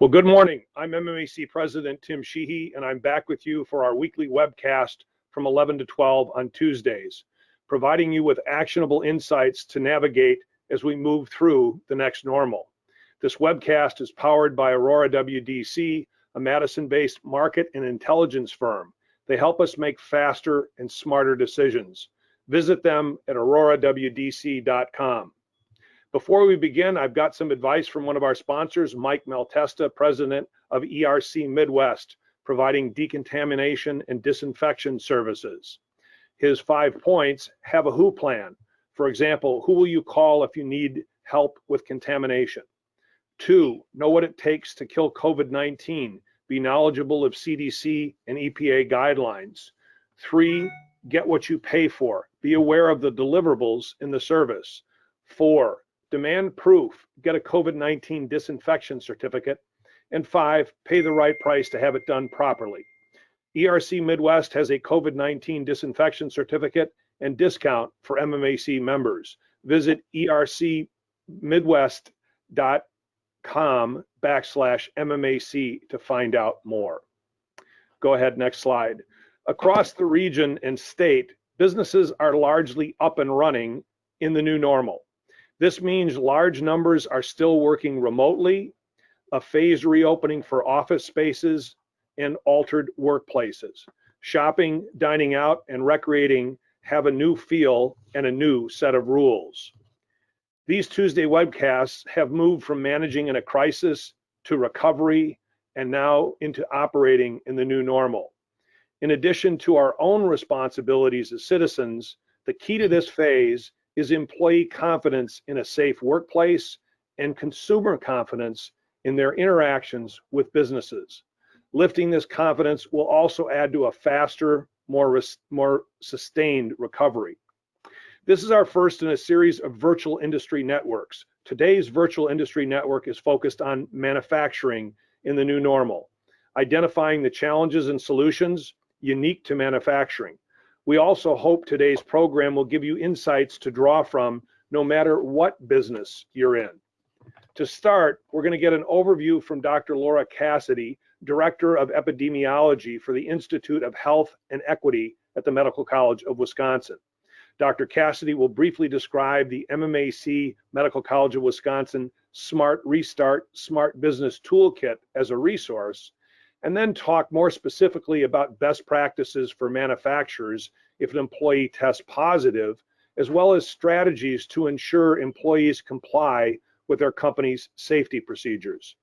Well, good morning. I'm MMAC President Tim Sheehy, and I'm back with you for our weekly webcast from 11 to 12 on Tuesdays, providing you with actionable insights to navigate as we move through the next normal. This webcast is powered by Aurora WDC, a Madison-based market and intelligence firm. They help us make faster and smarter decisions. Visit them at aurorawdc.com. Before we begin, I've got some advice from one of our sponsors, Mike Maltesta, president of ERC Midwest, providing decontamination and disinfection services. His 5 points: have a who plan. For example, who will you call if you need help with contamination? 2, know what it takes to kill COVID-19. Be knowledgeable of CDC and EPA guidelines. 3, get what you pay for. Be aware of the deliverables in the service. 4, demand proof, get a COVID-19 disinfection certificate. And 5, pay the right price to have it done properly. ERC Midwest has a COVID-19 disinfection certificate and discount for MMAC members. Visit ercmidwest.com/MMAC to find out more. Go ahead, next slide. Across the region and state, businesses are largely up and running in the new normal. This means large numbers are still working remotely, a phased reopening for office spaces, and altered workplaces. Shopping, dining out, and recreating have a new feel and a new set of rules. These Tuesday webcasts have moved from managing in a crisis to recovery and now into operating in the new normal. In addition to our own responsibilities as citizens, the key to this phase is employee confidence in a safe workplace and consumer confidence in their interactions with businesses. Lifting this confidence will also add to a faster, more sustained recovery. This is our first in a series of virtual industry networks. Today's virtual industry network is focused on manufacturing in the new normal, identifying the challenges and solutions unique to manufacturing. We also hope today's program will give you insights to draw from no matter what business you're in. To start, we're going to get an overview from Dr. Laura Cassidy, Director of Epidemiology for the Institute of Health and Equity at the Medical College of Wisconsin. Dr. Cassidy will briefly describe the MMAC Medical College of Wisconsin Smart Restart Smart Business Toolkit as a resource, and then talk more specifically about best practices for manufacturers if an employee tests positive, as well as strategies to ensure employees comply with their company's safety procedures.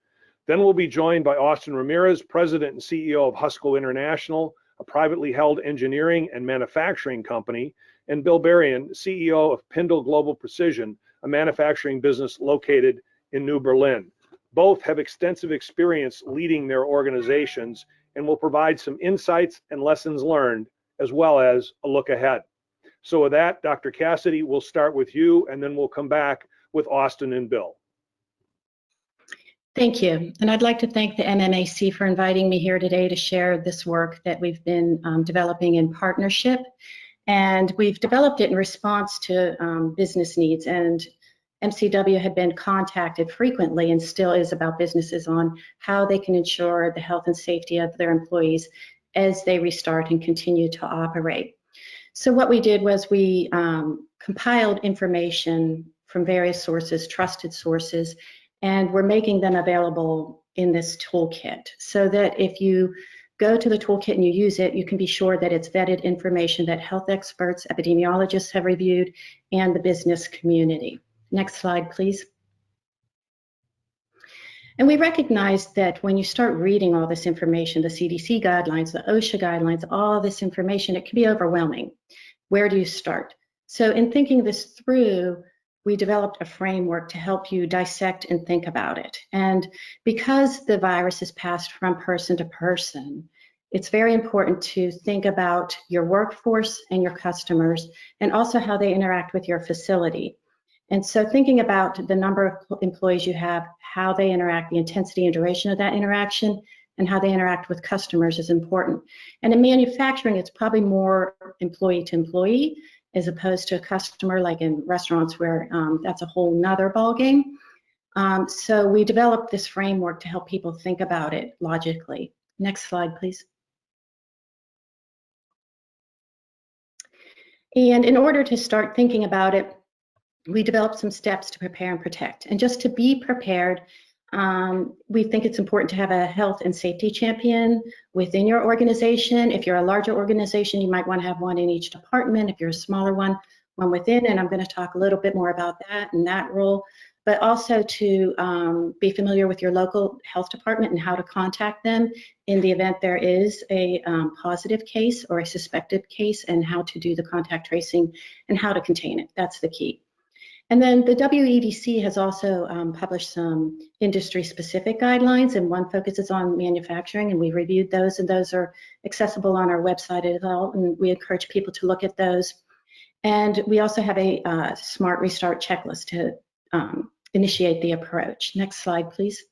Then we'll be joined by Austin Ramirez, President and CEO of Husco International, a privately held engineering and manufacturing company, and Bill Berrien, CEO of Pindel Global Precision, a manufacturing business located in New Berlin. Both have extensive experience leading their organizations and will provide some insights and lessons learned, as well as a look ahead. So with that, Dr. Cassidy, we'll start with you, and then we'll come back with Austin and Bill. Thank you. And I'd like to thank the MMAC for inviting me here today to share this work that we've been developing in partnership. And we've developed it in response to business needs. And MCW had been contacted frequently and still is about businesses on how they can ensure the health and safety of their employees as they restart and continue to operate. So what we did was we compiled information from various sources, trusted sources, and we're making them available in this toolkit so that if you go to the toolkit and you use it, you can be sure that it's vetted information that health experts, epidemiologists have reviewed, and the business community. Next slide, please. And we recognize that when you start reading all this information, the CDC guidelines, the OSHA guidelines, all this information, it can be overwhelming. Where do you start? So in thinking this through, we developed a framework to help you dissect and think about it. And because the virus is passed from person to person, it's very important to think about your workforce and your customers, and also how they interact with your facility. And so thinking about the number of employees you have, how they interact, the intensity and duration of that interaction, and how they interact with customers is important. And in manufacturing, it's probably more employee to employee as opposed to a customer, like in restaurants where that's a whole nother ballgame. So we developed this framework to help people think about it logically. Next slide, please. And in order to start thinking about it, we developed some steps to prepare and protect. And just to be prepared, we think it's important to have a health and safety champion within your organization. If you're a larger organization, you might want to have one in each department. If you're a smaller one within, and I'm going to talk a little bit more about that and that role, but also to be familiar with your local health department and how to contact them in the event there is a positive case or a suspected case, and how to do the contact tracing and how to contain it. That's the key. And then the WEDC has also published some industry-specific guidelines, and one focuses on manufacturing, and we reviewed those, and those are accessible on our website as well, and we encourage people to look at those. And we also have a Smart Restart checklist to initiate the approach. Next slide, please.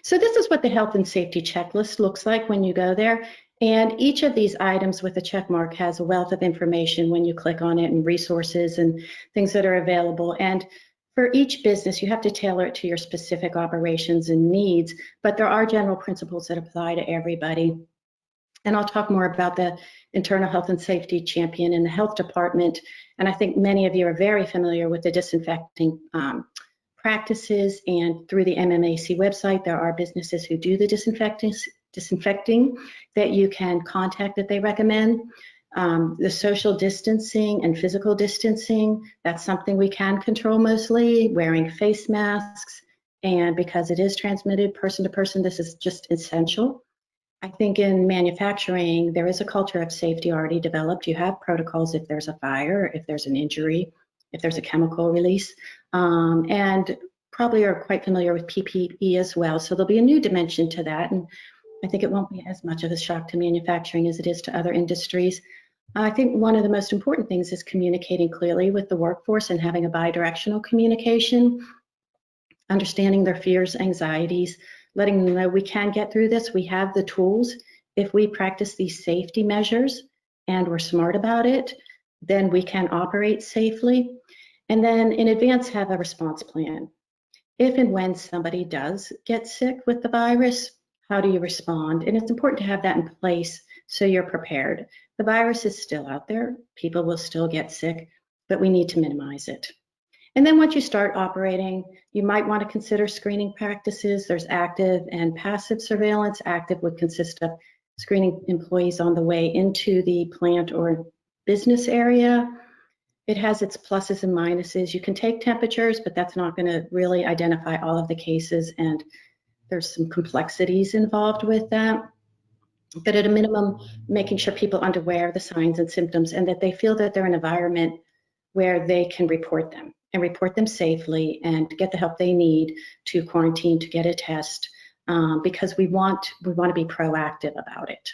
So this is what the health and safety checklist looks like when you go there. And each of these items with a check mark has a wealth of information when you click on it, and resources and things that are available. And for each business, you have to tailor it to your specific operations and needs, but there are general principles that apply to everybody. And I'll talk more about the internal health and safety champion in the health department. And I think many of you are very familiar with the disinfecting practices, and through the MMAC website, there are businesses who do the disinfecting that you can contact that they recommend. The social distancing and physical distancing, that's something we can control mostly, wearing face masks, and because it is transmitted person to person, this is just essential. I think in manufacturing, there is a culture of safety already developed. You have protocols if there's a fire, if there's an injury, if there's a chemical release, and probably are quite familiar with PPE as well. So there'll be a new dimension to that, and I think it won't be as much of a shock to manufacturing as it is to other industries. I think one of the most important things is communicating clearly with the workforce and having a bi-directional communication, understanding their fears, anxieties, letting them know we can get through this. We have the tools. If we practice these safety measures and we're smart about it, then we can operate safely. And then in advance, have a response plan. If and when somebody does get sick with the virus, how do you respond? And it's important to have that in place so you're prepared. The virus is still out there. People will still get sick, but we need to minimize it. And then once you start operating, you might want to consider screening practices. There's active and passive surveillance. Active would consist of screening employees on the way into the plant or business area. It has its pluses and minuses. You can take temperatures, but that's not going to really identify all of the cases, and there's some complexities involved with that. But at a minimum, making sure people are aware of the signs and symptoms, and that they feel that they're in an environment where they can report them and report them safely and get the help they need to quarantine, to get a test, because we want to be proactive about it.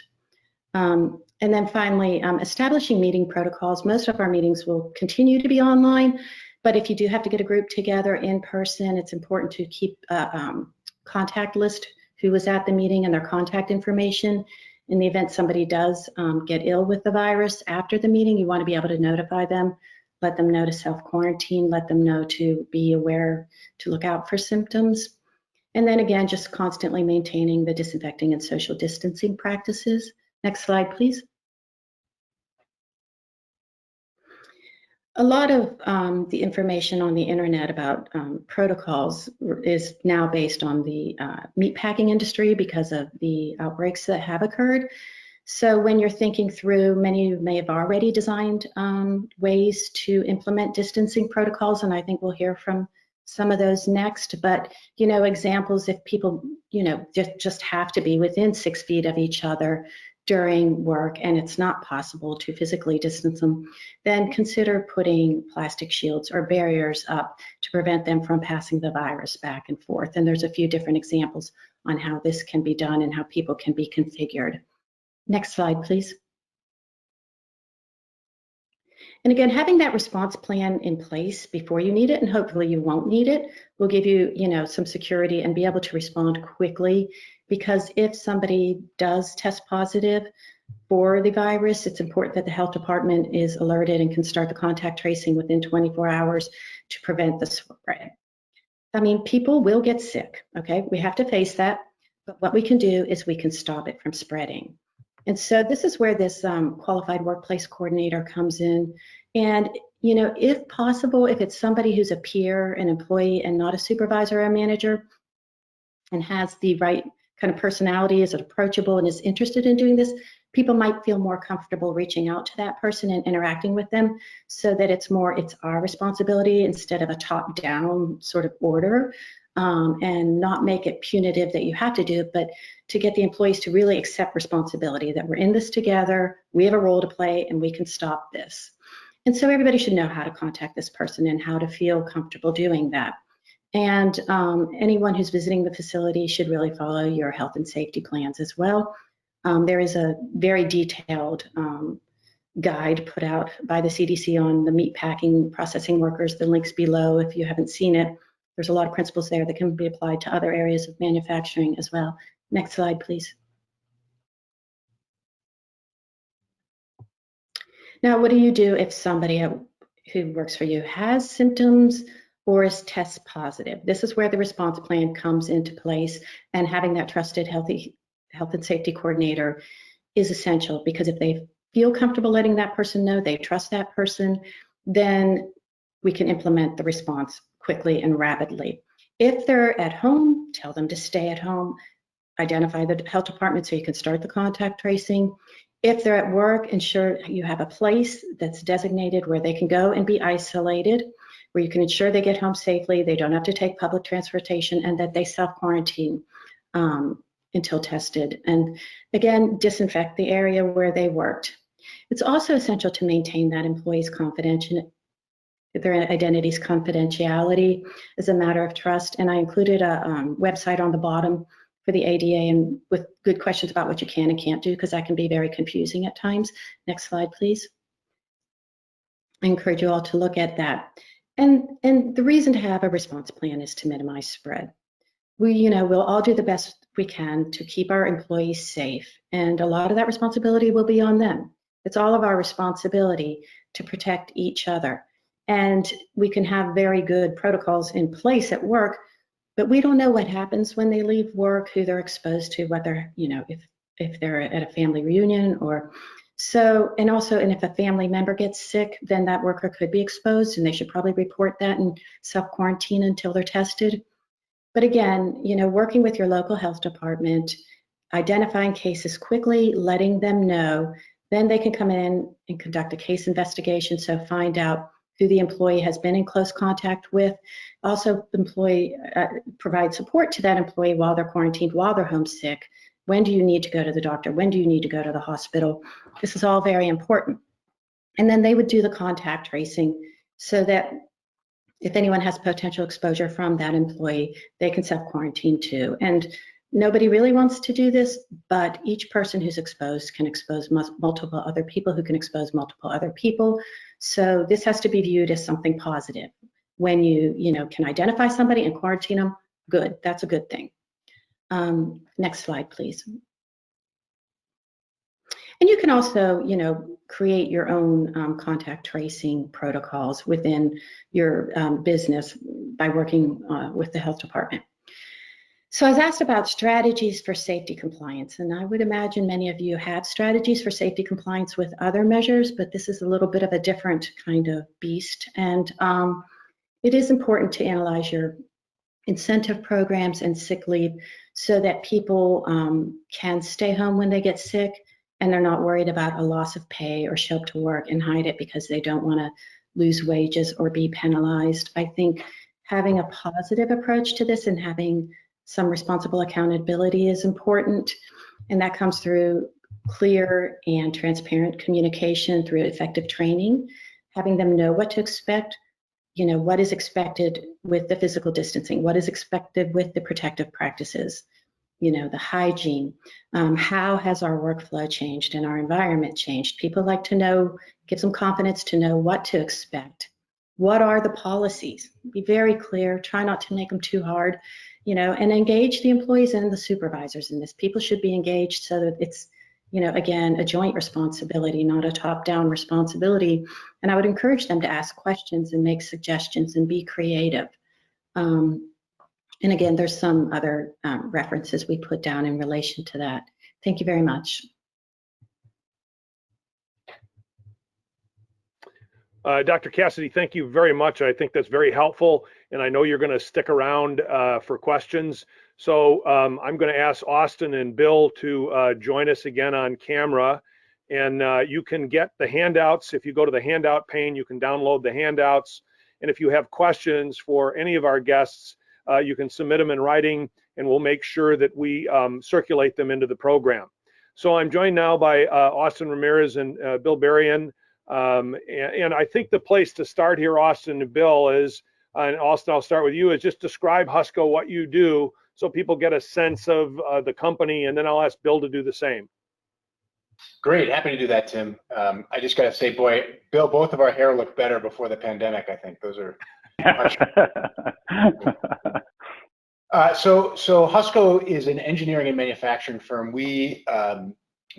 And then finally, establishing meeting protocols. Most of our meetings will continue to be online, but if you do have to get a group together in person, it's important to keep a contact list, who was at the meeting and their contact information. In the event somebody does get ill with the virus after the meeting, you want to be able to notify them, let them know to self-quarantine, let them know to be aware to look out for symptoms. And then again, just constantly maintaining the disinfecting and social distancing practices. Next slide, please. A lot of the information on the internet about protocols is now based on the meatpacking industry because of the outbreaks that have occurred. So when you're thinking through, many of you may have already designed ways to implement distancing protocols, and I think we'll hear from some of those next. But, you know, examples, if people, you know, just have to be within 6 feet of each other during work and it's not possible to physically distance them, then consider putting plastic shields or barriers up to prevent them from passing the virus back and forth. And there's a few different examples on how this can be done and how people can be configured. Next slide, please. And again, having that response plan in place before you need it, and hopefully you won't need it, will give you, you know, some security and be able to respond quickly. Because if somebody does test positive, for the virus, it's important that the health department is alerted and can start the contact tracing within 24 hours to prevent the spread. I mean, people will get sick, okay? We have to face that, but what we can do is we can stop it from spreading. And so this is where this qualified workplace coordinator comes in. And, you know, if possible, if it's somebody who's a peer, an employee, and not a supervisor or a manager, and has the right kind of personality, is approachable and is interested in doing this, people might feel more comfortable reaching out to that person and interacting with them, so that it's our responsibility instead of a top-down sort of order, and not make it punitive that you have to do it, but to get the employees to really accept responsibility, that we're in this together, we have a role to play, and we can stop this. And so everybody should know how to contact this person and how to feel comfortable doing that. And anyone who's visiting the facility should really follow your health and safety plans as well. There is a very detailed guide put out by the CDC on the meat packing processing workers. The link's below if you haven't seen it. There's a lot of principles there that can be applied to other areas of manufacturing as well. Next slide, please. Now, what do you do if somebody who works for you has symptoms or is test positive? This is where the response plan comes into place, and having that trusted health and safety coordinator is essential, because if they feel comfortable letting that person know, they trust that person, then we can implement the response quickly and rapidly. If they're at home, tell them to stay at home. Identify the health department so you can start the contact tracing. If they're at work, ensure you have a place that's designated where they can go and be isolated, where you can ensure they get home safely, they don't have to take public transportation, and that they self-quarantine until tested. And again, disinfect the area where they worked. It's also essential to maintain that employee's their identity's confidentiality as a matter of trust. And I included a website on the bottom for the ADA, and with good questions about what you can and can't do, because that can be very confusing at times. Next slide, please. I encourage you all to look at that. And the reason to have a response plan is to minimize spread. We'll all do the best we can to keep our employees safe, and a lot of that responsibility will be on them. It's all of our responsibility to protect each other. And we can have very good protocols in place at work, but we don't know what happens when they leave work, who they're exposed to, whether, if they're at a family reunion or so. And if a family member gets sick, then that worker could be exposed, and they should probably report that and self-quarantine until they're tested. But again, working with your local health department, identifying cases quickly, letting them know, then they can come in and conduct a case investigation. So find out who the employee has been in close contact with. Also, provide support to that employee while they're quarantined, while they're homesick. When do you need to go to the doctor? When do you need to go to the hospital? This is all very important. And then they would do the contact tracing so that if anyone has potential exposure from that employee, they can self-quarantine too. And nobody really wants to do this, but each person who's exposed can expose multiple other people who can expose multiple other people. So this has to be viewed as something positive. When you can identify somebody and quarantine them, good, that's a good thing. Next slide, please. And you can also, create your own contact tracing protocols within your business by working with the health department. So I was asked about strategies for safety compliance, and I would imagine many of you have strategies for safety compliance with other measures, but this is a little bit of a different kind of beast. And it is important to analyze your incentive programs and sick leave so that people can stay home when they get sick, and they're not worried about a loss of pay or show up to work and hide it because they don't want to lose wages or be penalized. I think having a positive approach to this and having some responsible accountability is important, and that comes through clear and transparent communication, through effective training, having them know what to expect, what is expected with the physical distancing, what is expected with the protective practices, the hygiene, how has our workflow changed and our environment changed. People like to know, gives them confidence to know what to expect. What are the policies? Be very clear, try not to make them too hard, and engage the employees and the supervisors in this. People should be engaged so that again, a joint responsibility, not a top-down responsibility. And I would encourage them to ask questions and make suggestions and be creative. And again, there's some other references we put down in relation to that. Thank you very much. Dr. Cassidy, thank you very much. I think that's very helpful, and I know you're going to stick around for questions. So I'm going to ask Austin and Bill to join us again on camera, and you can get the handouts. If you go to the handout pane, you can download the handouts, and if you have questions for any of our guests, you can submit them in writing, and we'll make sure that we circulate them into the program. So I'm joined now by Austin Ramirez and Bill Berrien. And I think the place to start here, Austin and Bill, is, and Austin, I'll start with you, is just describe Husco, what you do, so people get a sense of the company, and then I'll ask Bill to do the same. Great, happy to do that, Tim. I just got to say, boy, Bill, both of our hair looked better before the pandemic, I think. Those are much. So Husco is an engineering and manufacturing firm. We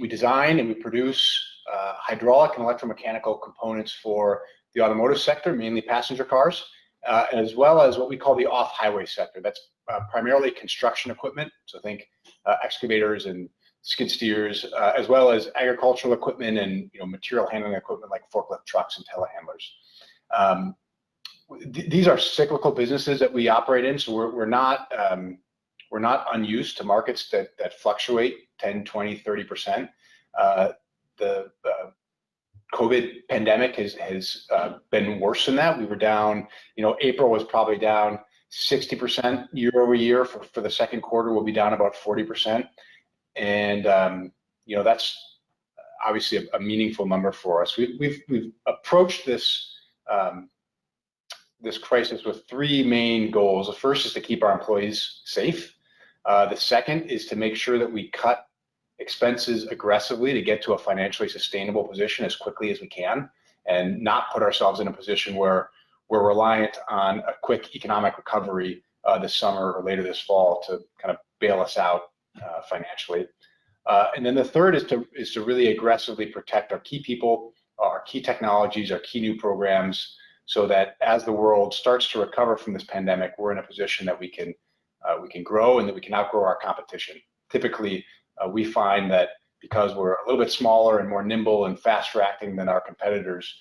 design and we produce hydraulic and electromechanical components for the automotive sector, mainly passenger cars, as well as what we call the off-highway sector. That's primarily construction equipment. So think excavators and skid steers, as well as agricultural equipment and material handling equipment like forklift trucks and telehandlers. These are cyclical businesses that we operate in, so we're not unused to markets that fluctuate 10, 20, 30%. The COVID pandemic has been worse than that. We were down, April was probably down 60% year over year. For the second quarter, we'll be down about 40%. And, that's obviously a meaningful number for us. We've approached this crisis with three main goals. The first is to keep our employees safe. The second is to make sure that we cut expenses aggressively to get to a financially sustainable position as quickly as we can, and not put ourselves in a position where we're reliant on a quick economic recovery this summer or later this fall to kind of bail us out financially. And then the third is to really aggressively protect our key people, our key technologies, our key new programs, so that as the world starts to recover from this pandemic, we're in a position that we can grow and that we can outgrow our competition. Typically, we find that because we're a little bit smaller and more nimble and faster acting than our competitors,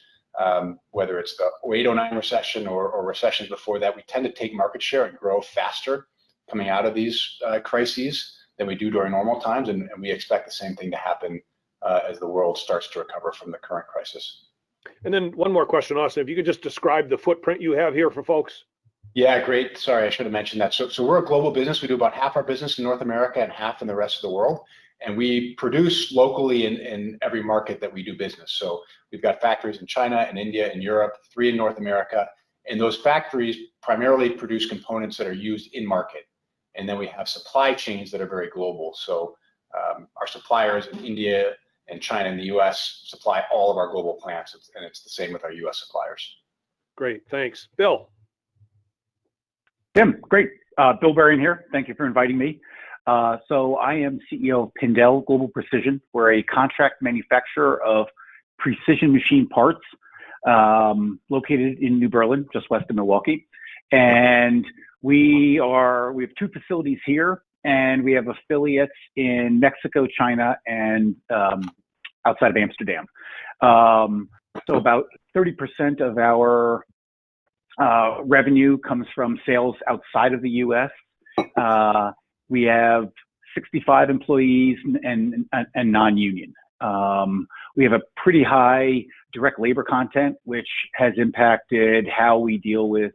whether it's the 08-09 recession or recessions before that, we tend to take market share and grow faster coming out of these crises than we do during normal times, and we expect the same thing to happen as the world starts to recover from the current crisis. And then one more question, Austin, if you could just describe the footprint you have here for folks. Yeah, great. Sorry, I should have mentioned that. So we're a global business. We do about half our business in North America and half in the rest of the world. And we produce locally in every market that we do business. So we've got factories in China and India and Europe, 3 in North America. And those factories primarily produce components that are used in market. And then we have supply chains that are very global. So our suppliers in India and China and the US supply all of our global plants. And it's the same with our US suppliers. Great, thanks. Bill. Tim, great. Bill Berrien here. Thank you for inviting me. So I am CEO of Pindel Global Precision. We're a contract manufacturer of precision machine parts located in New Berlin, just west of Milwaukee. And we have 2 facilities here, and we have affiliates in Mexico, China, and outside of Amsterdam. So about 30% of our revenue comes from sales outside of the U.S. We have 65 employees and non-union. We have a pretty high direct labor content, which has impacted how we deal with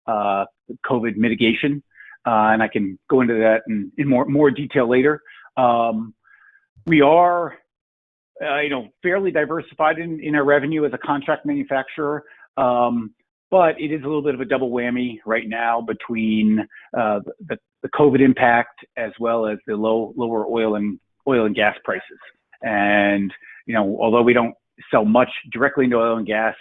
COVID mitigation. And I can go into that in more detail later. We are, fairly diversified in our revenue as a contract manufacturer. But it is a little bit of a double whammy right now between the COVID impact as well as the lower oil and gas prices. And although we don't sell much directly into oil and gas,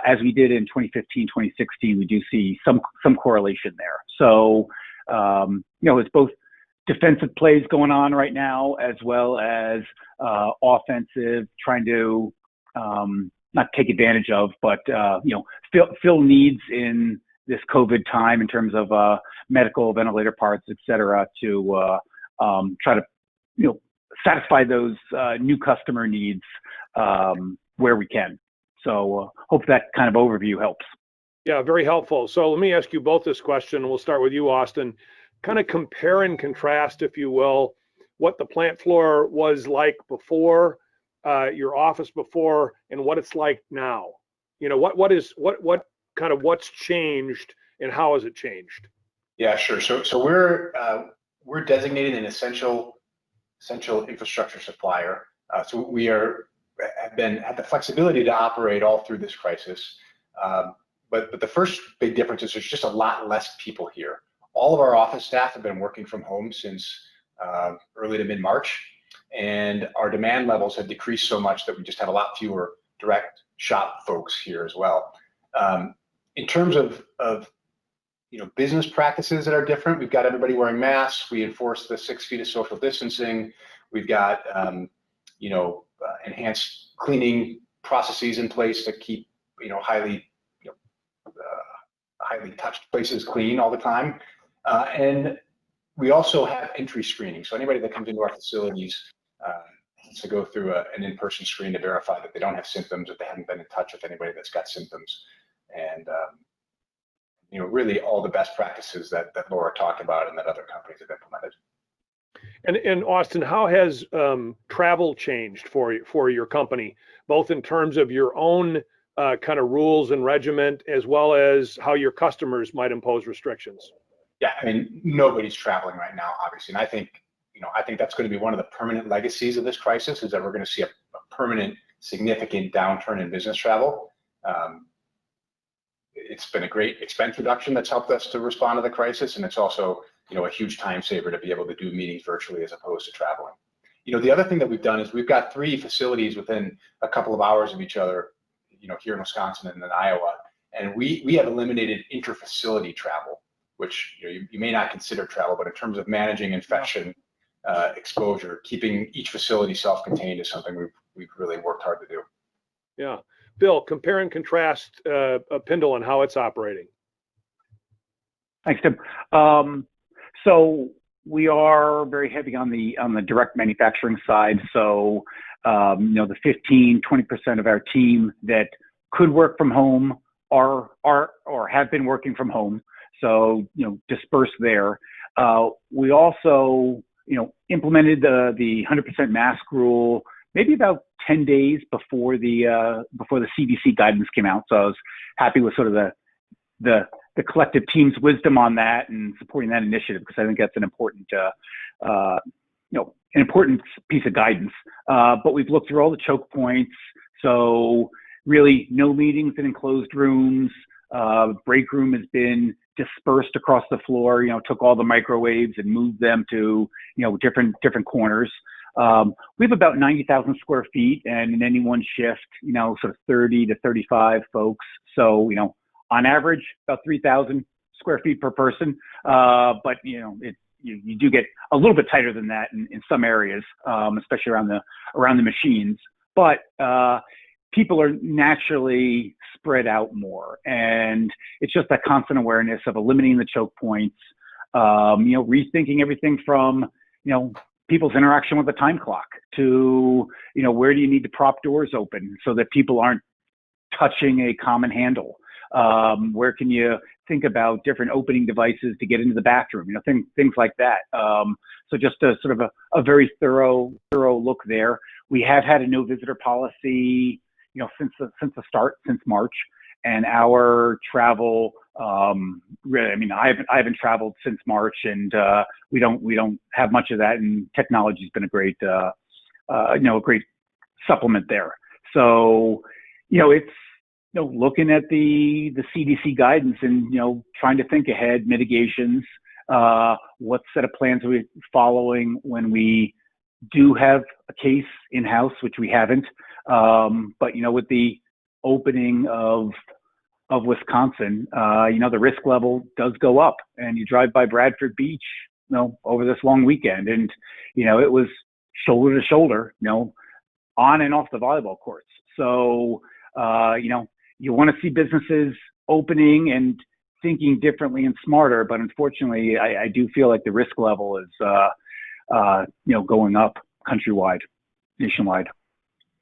as we did in 2015, 2016, we do see some correlation there. So it's both defensive plays going on right now, as well as offensive, trying to not take advantage of, but fill needs in this COVID time in terms of medical ventilator parts, et cetera, to try to satisfy those new customer needs where we can. So hope that kind of overview helps. Yeah, very helpful. So let me ask you both this question. We'll start with you, Austin. Kind of compare and contrast, if you will, what the plant floor was like before, your office before, and what it's like now. What kind of what's changed and how has it changed? Yeah, sure. So we're designated an essential infrastructure supplier. So we have the flexibility to operate all through this crisis. But the first big difference is there's just a lot less people here. All of our office staff have been working from home since early to mid-March, and our demand levels have decreased so much that we just have a lot fewer direct shop folks here as well. In terms of business practices that are different, we've got everybody wearing masks. We enforce the 6 feet of social distancing. We've got enhanced cleaning processes in place to keep highly touched places clean all the time. And we also have entry screening. So anybody that comes into our facilities has to go through an in-person screen to verify that they don't have symptoms, that they haven't been in touch with anybody that's got symptoms. And really all the best practices that Laura talked about and that other companies have implemented. And Austin, how has travel changed for your company, both in terms of your own kind of rules and regiment, as well as how your customers might impose restrictions? Yeah, I mean, nobody's traveling right now, obviously, and I think that's going to be one of the permanent legacies of this crisis, is that we're going to see a permanent, significant downturn in business travel. It's been a great expense reduction that's helped us to respond to the crisis, and it's also a huge time saver to be able to do meetings virtually as opposed to traveling. The other thing that we've done is we've got 3 facilities within a couple of hours of each other, here in Wisconsin and in Iowa, and we have eliminated inter-facility travel, which you may not consider travel, but in terms of managing infection exposure, keeping each facility self-contained is something we've really worked hard to do. Yeah. Bill, compare and contrast Pindel and how it's operating. Thanks, Tim. So we are very heavy on the direct manufacturing side. So the 15-20% of our team that could work from home are or have been working from home. So dispersed there. We also implemented the 100% mask rule maybe about 10 days before the CDC guidance came out. So I was happy with sort of the collective team's wisdom on that and supporting that initiative, because I think that's an important piece of guidance. But we've looked through all the choke points. So really no meetings in enclosed rooms. Break room has been dispersed across the floor, took all the microwaves and moved them to, different corners. We have about 90,000 square feet, and in any one shift, sort of 30 to 35 folks. So, on average, about 3,000 square feet per person. But, you do get a little bit tighter than that in some areas, especially around the machines. But people are naturally spread out more, and it's just that constant awareness of eliminating the choke points, rethinking everything from, people's interaction with the time clock to, where do you need to prop doors open so that people aren't touching a common handle? Where can you think about different opening devices to get into the bathroom? Things like that. So just a sort of a very thorough look there. We have had a no visitor policy, since the start, since March, and our travel. Really, I haven't traveled since March, and we don't have much of that. And technology's been a great, a great supplement there. So, it's looking at the CDC guidance and trying to think ahead, mitigations. What set of plans are we following when we do have a case in house, which we haven't. But with the opening of Wisconsin, the risk level does go up. And you drive by Bradford Beach, over this long weekend, and it was shoulder to shoulder, on and off the volleyball courts. So you want to see businesses opening and thinking differently and smarter, but unfortunately, I do feel like the risk level is going up countrywide, nationwide.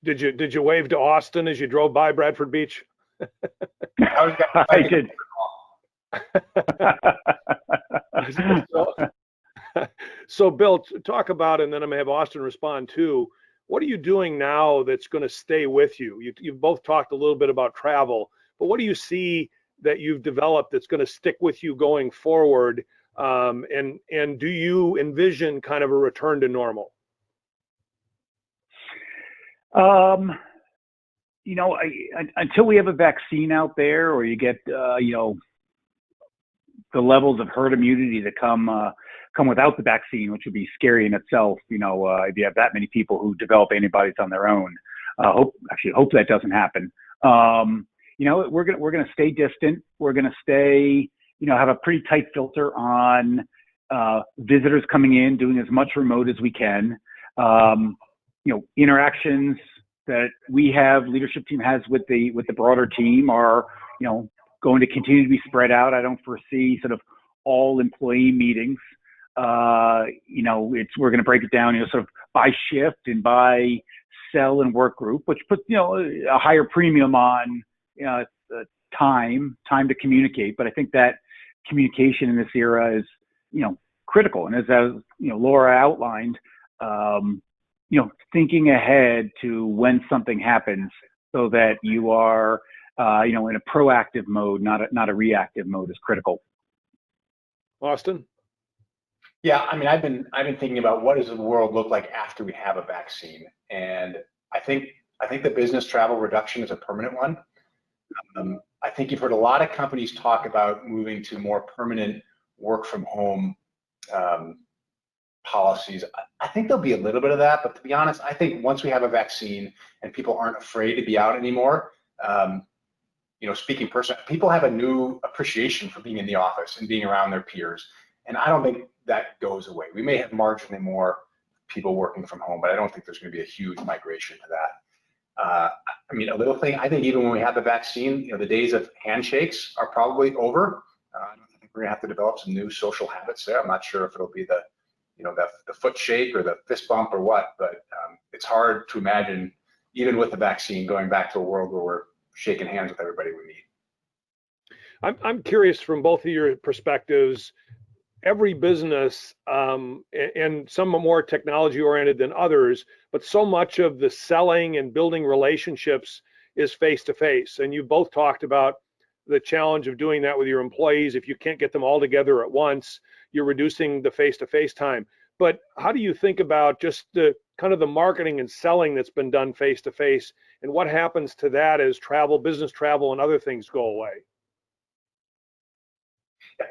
Did you wave to Austin as you drove by Bradford Beach? I did. So Bill, talk about, and then I'm gonna have Austin respond too. What are you doing now that's going to stay with you? You've both talked a little bit about travel, but what do you see that you've developed that's going to stick with you going forward? And do you envision kind of a return to normal? Until we have a vaccine out there, or you get the levels of herd immunity that come without the vaccine, which would be scary in itself. If you have that many people who develop antibodies on their own, hope that doesn't happen. We're gonna stay distant. We're gonna stay, have a pretty tight filter on visitors coming in, doing as much remote as we can. Interactions that we have, leadership team has with the broader team are, going to continue to be spread out. I don't foresee sort of all employee meetings. We're going to break it down, sort of by shift and by cell and work group, which puts, a higher premium on, time to communicate. But I think that communication in this era is, critical. And as Laura outlined, thinking ahead to when something happens so that you are, in a proactive mode, not a reactive mode, is critical. Austin? Yeah, I mean, I've been thinking about what does the world look like after we have a vaccine, and I think the business travel reduction is a permanent one. I think you've heard a lot of companies talk about moving to more permanent work from home policies. I think there'll be a little bit of that, but to be honest, I think once we have a vaccine and people aren't afraid to be out anymore, speaking personally, people have a new appreciation for being in the office and being around their peers. And I don't think that goes away. We may have marginally more people working from home, but I don't think there's going to be a huge migration to that. A little thing, I think even when we have the vaccine, the days of handshakes are probably over. I think we're going to have to develop some new social habits there. I'm not sure if it'll be the foot shake or the fist bump or what, but it's hard to imagine, even with the vaccine, going back to a world where we're shaking hands with everybody we meet. I'm curious from both of your perspectives. Every business, and some are more technology oriented than others, but so much of the selling and building relationships is face to face. And you both talked about the challenge of doing that with your employees. If you can't get them all together at once, you're reducing the face to face time. But how do you think about just the kind of the marketing and selling that's been done face to face, and what happens to that as business travel and other things go away?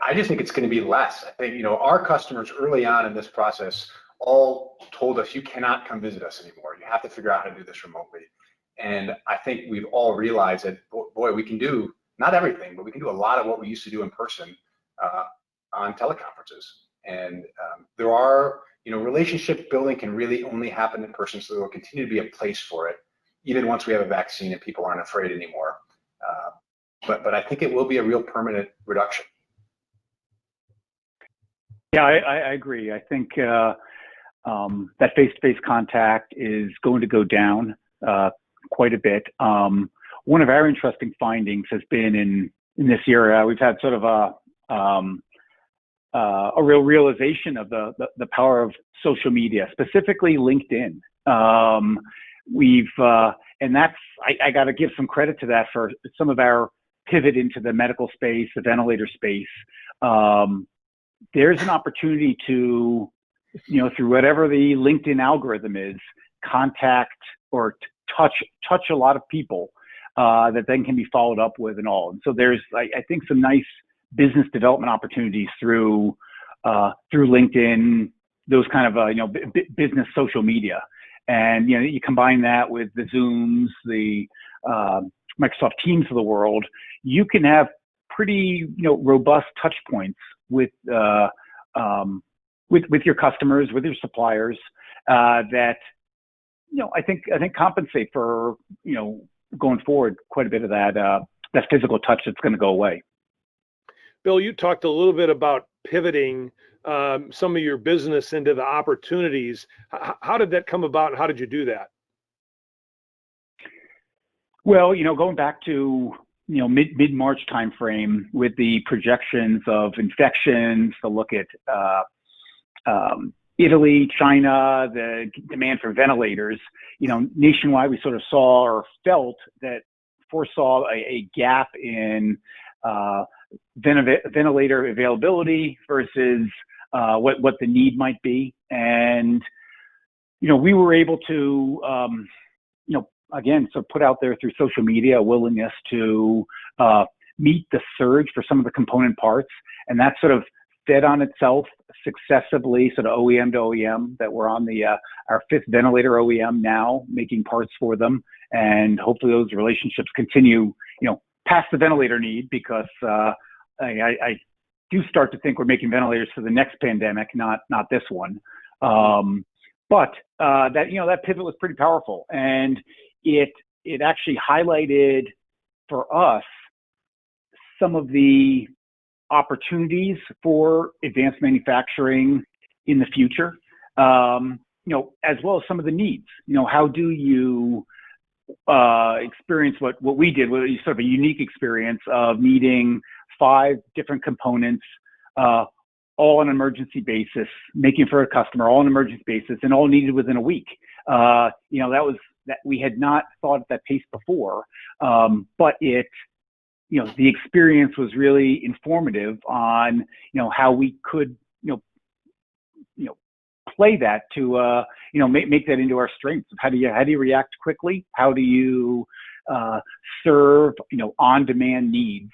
I just think it's going to be less. I think, our customers early on in this process all told us, you cannot come visit us anymore. You have to figure out how to do this remotely. And I think we've all realized that, boy, we can do not everything, but we can do a lot of what we used to do in person on teleconferences. And there are, relationship building can really only happen in person. So there will continue to be a place for it, even once we have a vaccine and people aren't afraid anymore. But I think it will be a real permanent reduction. Yeah, I agree. I think that face-to-face contact is going to go down quite a bit. One of our interesting findings has been in this area, we've had sort of a real realization of the power of social media, specifically LinkedIn. And that's, I got to give some credit to that for some of our pivot into the medical space, the ventilator space. There's an opportunity to, through whatever the LinkedIn algorithm is, contact or touch a lot of people that then can be followed up with and all. And so there's, I think, some nice business development opportunities through LinkedIn, those kind of business social media. And you combine that with the Zooms, the Microsoft Teams of the world, you can have pretty robust touch points with with your customers, with your suppliers, that I think compensate for going forward quite a bit of that physical touch that's going to go away. Bill, you talked a little bit about pivoting some of your business into the opportunities. How did that come about, and how did you do that? Well, going back to mid-March timeframe with the projections of infections, to look at Italy, China, the demand for ventilators, nationwide, we sort of saw or foresaw a gap in ventilator availability versus what the need might be. And, we were able to, again, so put out there through social media a willingness to meet the surge for some of the component parts. And that sort of fed on itself successively, sort of OEM to OEM, that we're on our 5th ventilator OEM now, making parts for them. And hopefully those relationships continue, past the ventilator need, because I do start to think we're making ventilators for the next pandemic, not this one. But that pivot was pretty powerful, and it actually highlighted for us some of the opportunities for advanced manufacturing in the future, as well as some of the needs. How do you experience what we did, was sort of a unique experience of needing 5 different components, all on an emergency basis, making for a customer, all on an emergency basis, and all needed within a week. That we had not thought at that pace before, but the experience was really informative on, how we could, play that to, make that into our strengths. How do you react quickly? How do you serve, on-demand needs?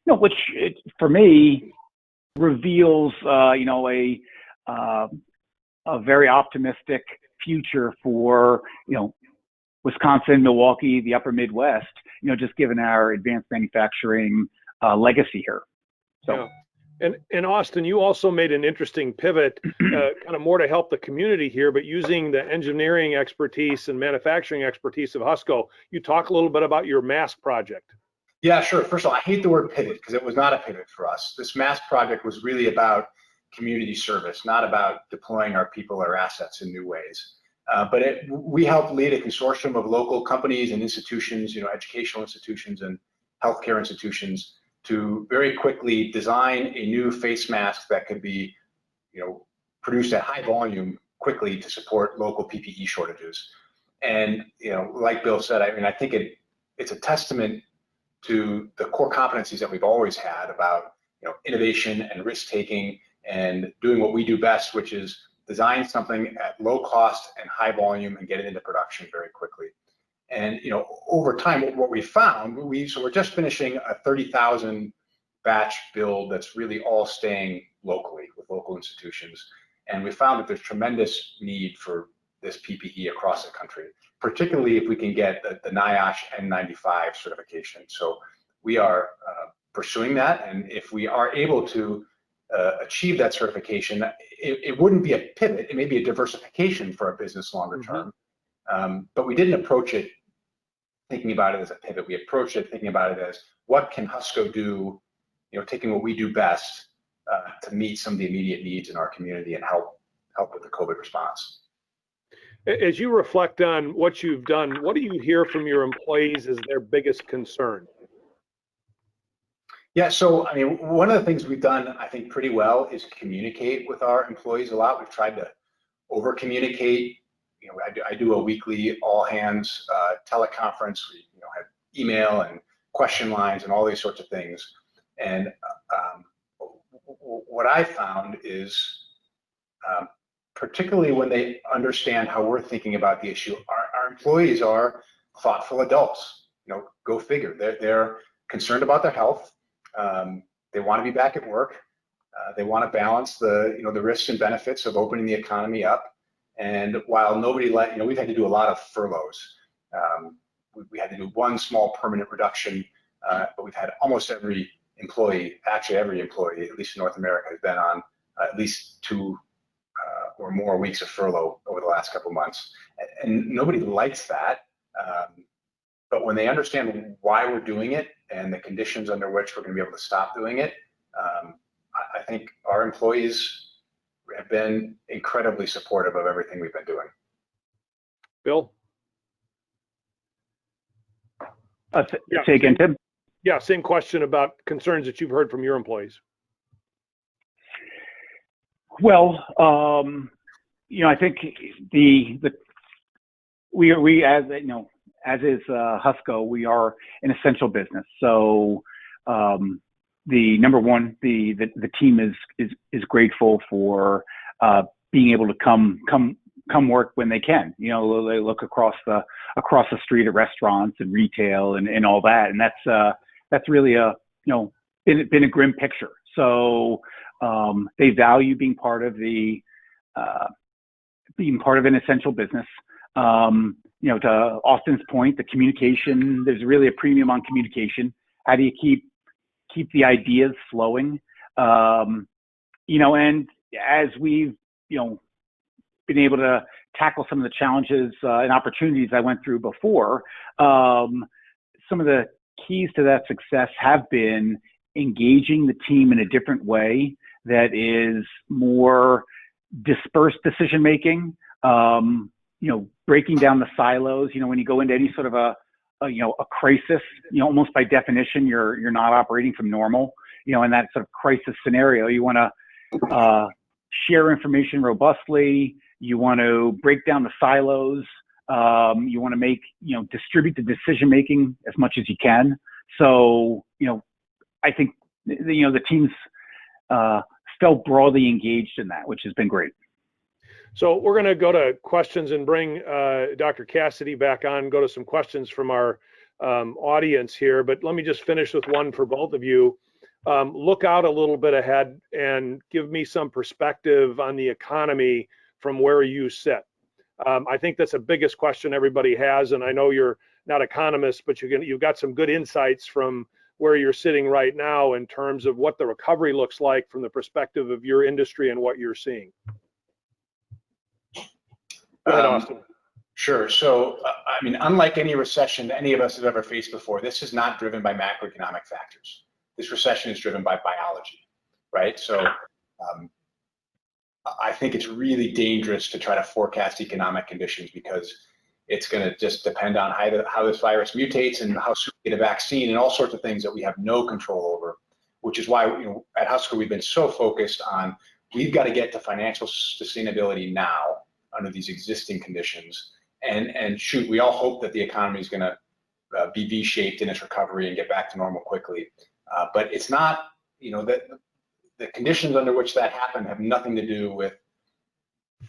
Which for me reveals, a very optimistic future for, Wisconsin, Milwaukee, the upper Midwest, just given our advanced manufacturing legacy here. So. Yeah. And Austin, you also made an interesting pivot, kind of more to help the community here, but using the engineering expertise and manufacturing expertise of Husco. You talk a little bit about your mask project. Yeah, sure. First of all, I hate the word pivot, because it was not a pivot for us. This mask project was really about community service, not about deploying our people or assets in new ways. But we helped lead a consortium of local companies and institutions, educational institutions and healthcare institutions, to very quickly design a new face mask that could be, produced at high volume quickly to support local PPE shortages. And, like Bill said, I think it's a testament to the core competencies that we've always had about, innovation and risk taking and doing what we do best, which is design something at low cost and high volume and get it into production very quickly. And over time, what we found, so we're just finishing a 30,000 batch build that's really all staying locally with local institutions. And we found that there's tremendous need for this PPE across the country, particularly if we can get the NIOSH N95 certification. So we are pursuing that, and if we are able to achieve that certification, it wouldn't be a pivot, it may be a diversification for our business longer term. But we didn't approach it thinking about it as a pivot. We approached it thinking about it as, what can Husco do, taking what we do best to meet some of the immediate needs in our community and help with the COVID response. As you reflect on what you've done, what do you hear from your employees as their biggest concern? Yeah, so one of the things we've done, I think, pretty well is communicate with our employees a lot. We've tried to over communicate. I do a weekly all hands teleconference. We have email and question lines and all these sorts of things. And what I found is, particularly when they understand how we're thinking about the issue, our employees are thoughtful adults. Go figure. They're concerned about their health. They want to be back at work. They want to balance the risks and benefits of opening the economy up. And while we've had to do a lot of furloughs. We had to do one small permanent reduction, but we've had almost every employee, at least in North America, has been on at least 2 or more weeks of furlough over the last couple of months. And nobody likes that. But when they understand why we're doing it and the conditions under which we're going to be able to stop doing it, I think our employees have been incredibly supportive of everything we've been doing. Bill? Say again, Tim? Yeah, same question about concerns that you've heard from your employees. Well, I think we as you know, as is Husco, we are an essential business. So the number one, the team is grateful for being able to come work when they can. They look across the street at restaurants and retail and all that, and that's really been a grim picture. So they value being part of an essential business. To Austin's point, the communication, there's really a premium on communication. How do you keep the ideas flowing? And as we've, been able to tackle some of the challenges and opportunities I went through before, some of the keys to that success have been engaging the team in a different way that is more dispersed decision making, breaking down the silos. When you go into any sort of a crisis, almost by definition, you're not operating from normal. In that sort of crisis scenario, you want to share information robustly. You want to break down the silos. You want to distribute the decision making as much as you can. So, I think the team's felt broadly engaged in that, which has been great. So we're going to go to questions and bring Dr. Cassidy back on, go to some questions from our audience here. But let me just finish with one for both of you. Look out a little bit ahead and give me some perspective on the economy from where you sit. I think that's the biggest question everybody has. And I know you're not economists, but you've got some good insights from where you're sitting right now in terms of what the recovery looks like from the perspective of your industry and what you're seeing. Go ahead, Austin. Sure. So, unlike any recession that any of us have ever faced before, this is not driven by macroeconomic factors. This recession is driven by biology, right? So, I think it's really dangerous to try to forecast economic conditions because it's going to just depend on how this virus mutates and how soon we get a vaccine and all sorts of things that we have no control over, which is why at Husco we've been so focused on we've got to get to financial sustainability now under these existing conditions. And shoot, we all hope that the economy is going to be V-shaped in its recovery and get back to normal quickly. But it's not, that the conditions under which that happened have nothing to do with,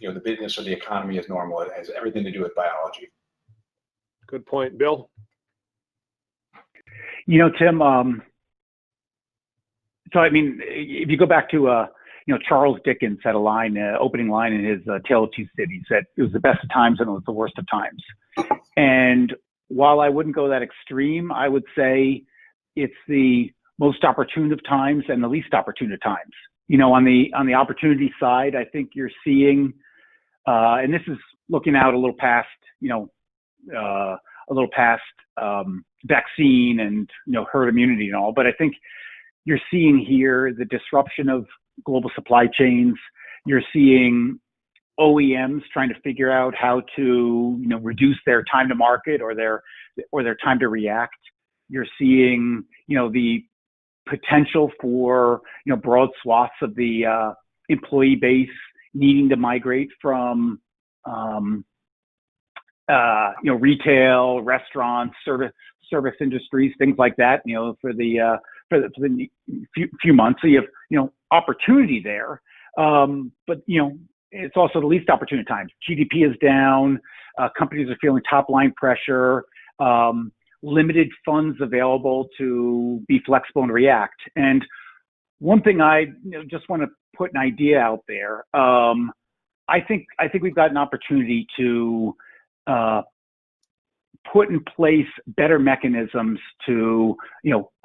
the business or the economy as normal. It has everything to do with biology. Good point. Bill? Tim, if you go back to, Charles Dickens had a line, opening line in his Tale of Two Cities, that it was the best of times and it was the worst of times. And while I wouldn't go that extreme, I would say it's the most opportune of times and the least opportune of times. On the opportunity side, I think you're seeing, and this is looking out a little past, vaccine and herd immunity and all, but I think you're seeing here the disruption of global supply chains. You're seeing OEMs trying to figure out how to reduce their time to market or their time to react. You're seeing the potential for broad swaths of the employee base needing to migrate from retail, restaurants, service industries, things like that, for the few months. So you have opportunity there, but it's also the least opportune times. GDP is down, companies are feeling top line pressure, limited funds available to be flexible and react. And one thing I just want to put an idea out there. I think we've got an opportunity to put in place better mechanisms to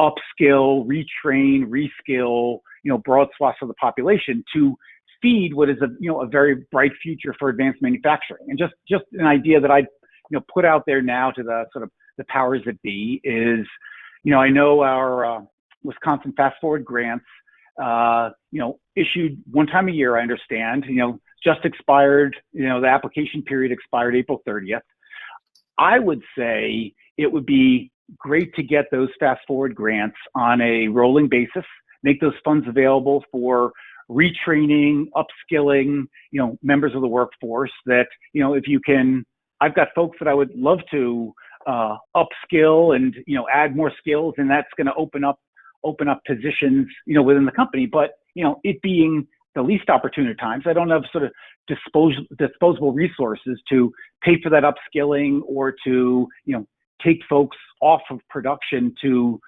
upskill, retrain, reskill broad swaths of the population to feed what is a very bright future for advanced manufacturing. And just an idea that I'd put out there now to the sort of the powers that be is, I know our Wisconsin Fast Forward grants, issued one time a year, I understand, just expired, the application period expired April 30th. I would say it would be great to get those Fast Forward grants on a rolling basis, make those funds available for retraining, upskilling, members of the workforce that, if you can, I've got folks that I would love to upskill and, add more skills, and that's going to open up positions, within the company. But, it being the least opportune times, I don't have sort of disposable resources to pay for that upskilling or to, take folks off of production to,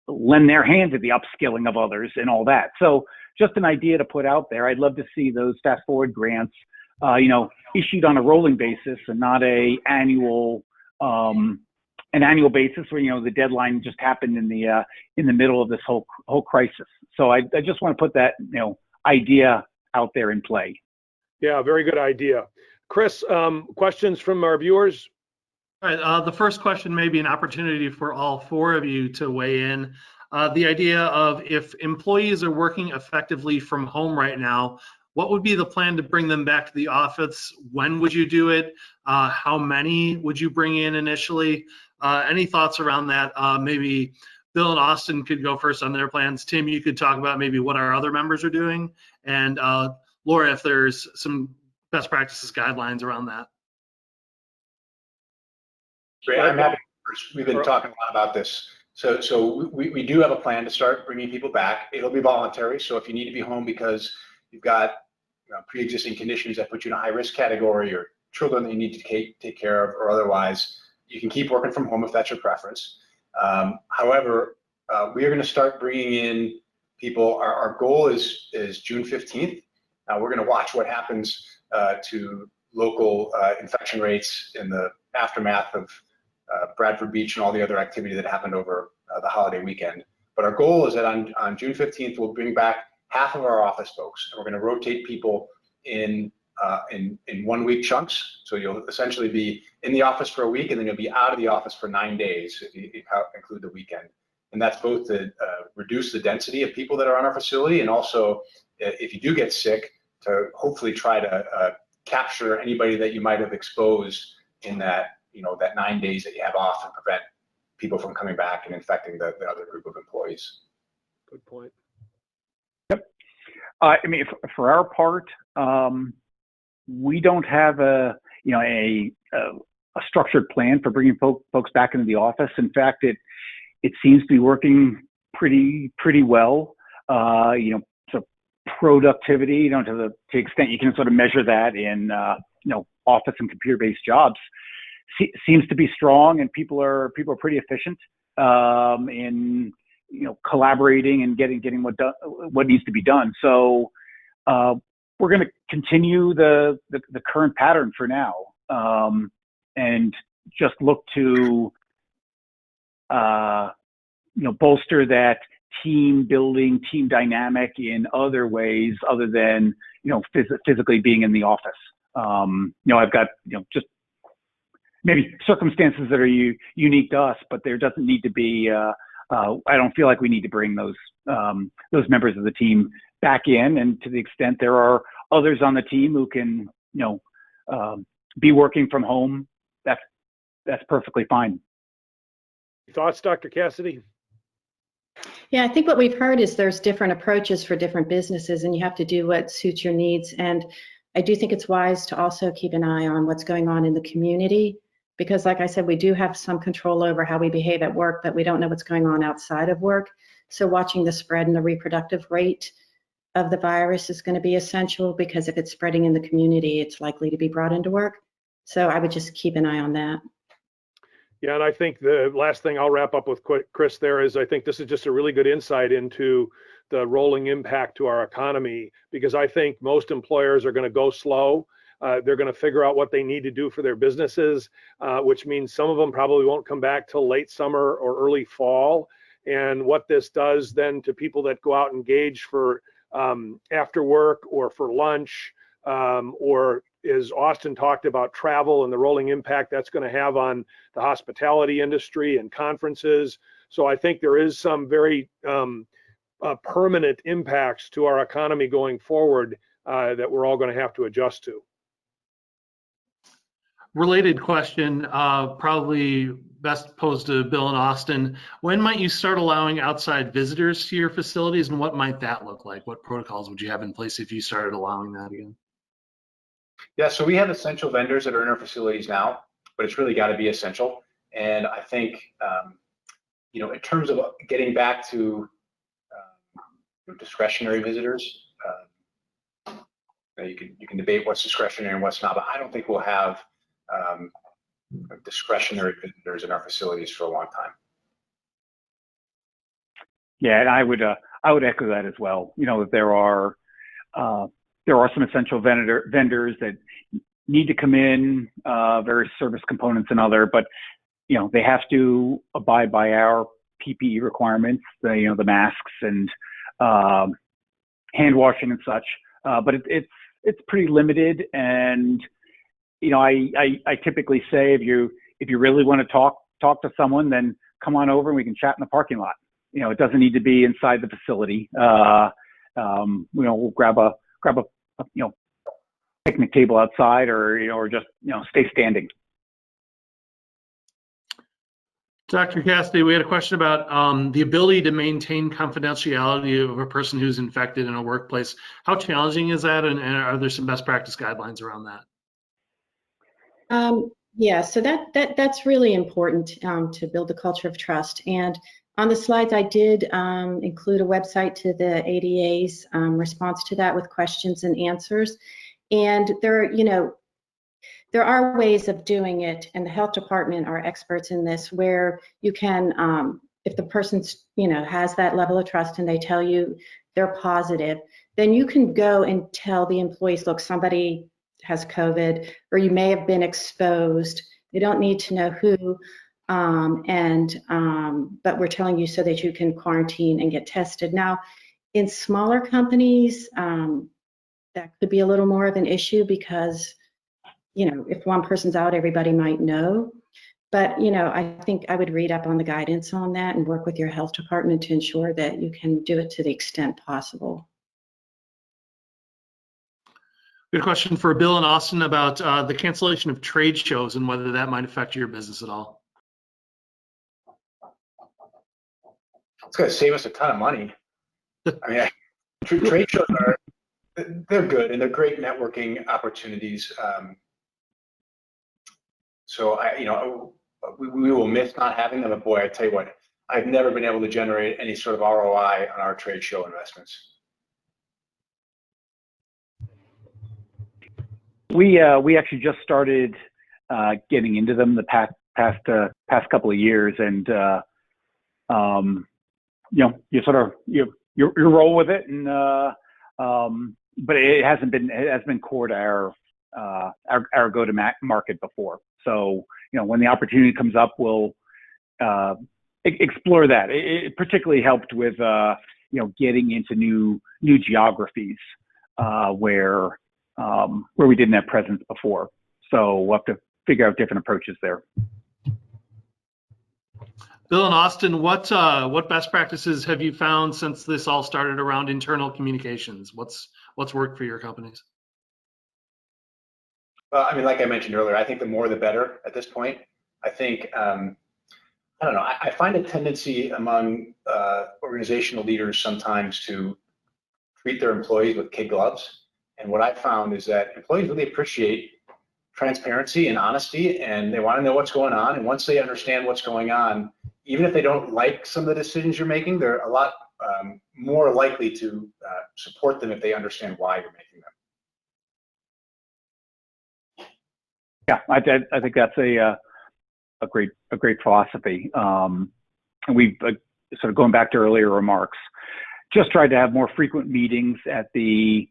lend their hand to the upskilling of others and all that. So just an idea to put out there. I'd love to see those Fast Forward grants, issued on a rolling basis and not an annual basis where, the deadline just happened in the middle of this whole crisis. So I just want to put that, idea out there in play. Yeah, very good idea. Chris, questions from our viewers? All right, the first question may be an opportunity for all four of you to weigh in. The idea of if employees are working effectively from home right now, what would be the plan to bring them back to the office? When would you do it? How many would you bring in initially? Any thoughts around that? Maybe Bill and Austin could go first on their plans. Tim, you could talk about maybe what our other members are doing. And Laura, if there's some best practices guidelines around that. Great. I'm happy. We've been talking a lot about this. So we do have a plan to start bringing people back. It'll be voluntary. So if you need to be home because you've got pre-existing conditions that put you in a high-risk category or children that you need to take care of or otherwise, you can keep working from home if that's your preference. However, we are going to start bringing in people. Our goal is June 15th. We're going to watch what happens to local infection rates in the aftermath of Bradford Beach and all the other activity that happened over the holiday weekend. But our goal is that on June 15th, we'll bring back half of our office folks, and we're going to rotate people in 1 week chunks. So you'll essentially be in the office for a week, and then you'll be out of the office for 9 days if you include the weekend. And that's both to reduce the density of people that are on our facility, and also if you do get sick, to hopefully try to capture anybody that you might have exposed in that that 9 days that you have off, and prevent people from coming back and infecting the other group of employees. Good point. Yep. I mean, for our part, we don't have a structured plan for bringing folks back into the office. In fact, it seems to be working pretty well. So productivity, to the extent you can sort of measure that in office and computer-based jobs, seems to be strong, and people are pretty efficient in collaborating and getting what needs to be done. So we're going to continue the current pattern for now, and just look to bolster that team building, team dynamic in other ways other than physically being in the office. I've got just maybe circumstances that are unique to us, but there doesn't need to be. I don't feel like we need to bring those members of the team back in, and to the extent there are others on the team who can be working from home, that's perfectly fine. Thoughts, Dr. Cassidy? Yeah, I think what we've heard is there's different approaches for different businesses, and you have to do what suits your needs. And I do think it's wise to also keep an eye on what's going on in the community, because like I said, we do have some control over how we behave at work, but we don't know what's going on outside of work. So watching the spread and the reproductive rate of the virus is going to be essential, because if it's spreading in the community, it's likely to be brought into work. So I would just keep an eye on that. Yeah, and I think the last thing I'll wrap up with Chris there is, I think this is just a really good insight into the rolling impact to our economy, because I think most employers are going to go slow. They're going to figure out what they need to do for their businesses, which means some of them probably won't come back till late summer or early fall. and what this does then to people that go out and engage for after work or for lunch, or as Austin talked about, travel and the rolling impact that's going to have on the hospitality industry and conferences. So I think there is some very permanent impacts to our economy going forward that we're all going to have to adjust to. Related question, probably best posed to Bill and Austin. When might you start allowing outside visitors to your facilities, and what might that look like? What protocols would you have in place if you started allowing that again? Yeah, so we have essential vendors that are in our facilities now, but it's really got to be essential. And I think, you know, in terms of getting back to discretionary visitors, you can debate what's discretionary and what's not, but I don't think we'll have discretionary visitors in our facilities for a long time. Yeah, and I would echo that as well. You know, that there are some essential vendors that need to come in, various service components and other, but you know, they have to abide by our PPE requirements, the masks and hand washing and such. But it's pretty limited, and you know, I typically say if you really want to talk to someone, then come on over and we can chat in the parking lot. You know, it doesn't need to be inside the facility. You know, we'll grab a picnic table outside, or just stay standing. Dr. Cassidy, we had a question about the ability to maintain confidentiality of a person who's infected in a workplace. How challenging is that, and are there some best practice guidelines around that? Yeah, so that's really important to build the culture of trust. And on the slides, I did include a website to the ADA's response to that with questions and answers. And there are ways of doing it, and the health department are experts in this, where you can, if the person's, has that level of trust and they tell you they're positive, then you can go and tell the employees, look, somebody has COVID, or you may have been exposed. They don't need to know who, but we're telling you so that you can quarantine and get tested. Now, in smaller companies, that could be a little more of an issue because, if one person's out, everybody might know. But, I think I would read up on the guidance on that and work with your health department to ensure that you can do it to the extent possible. Good question for Bill and Austin about the cancellation of trade shows and whether that might affect your business at all. It's going to save us a ton of money. I mean, trade shows they're good and they're great networking opportunities. So we will miss not having them. But boy, I tell you what, I've never been able to generate any sort of ROI on our trade show investments. We actually just started getting into them the past couple of years, and you roll with it, and but it has been core to our go-to-market before. So when the opportunity comes up, we'll explore that. It particularly helped with getting into new geographies where we didn't have presence before. So we'll have to figure out different approaches there. Bill and Austin, what best practices have you found since this all started around internal communications? What's worked for your companies? Well, I mean, like I mentioned earlier, I think the more the better at this point. I think, I don't know, I find a tendency among organizational leaders sometimes to treat their employees with kid gloves. And what I found is that employees really appreciate transparency and honesty, and they want to know what's going on. And once they understand what's going on, even if they don't like some of the decisions you're making, they're a lot more likely to support them if they understand why you're making them. Yeah, I think that's a great philosophy. And we've sort of going back to earlier remarks, just tried to have more frequent meetings at the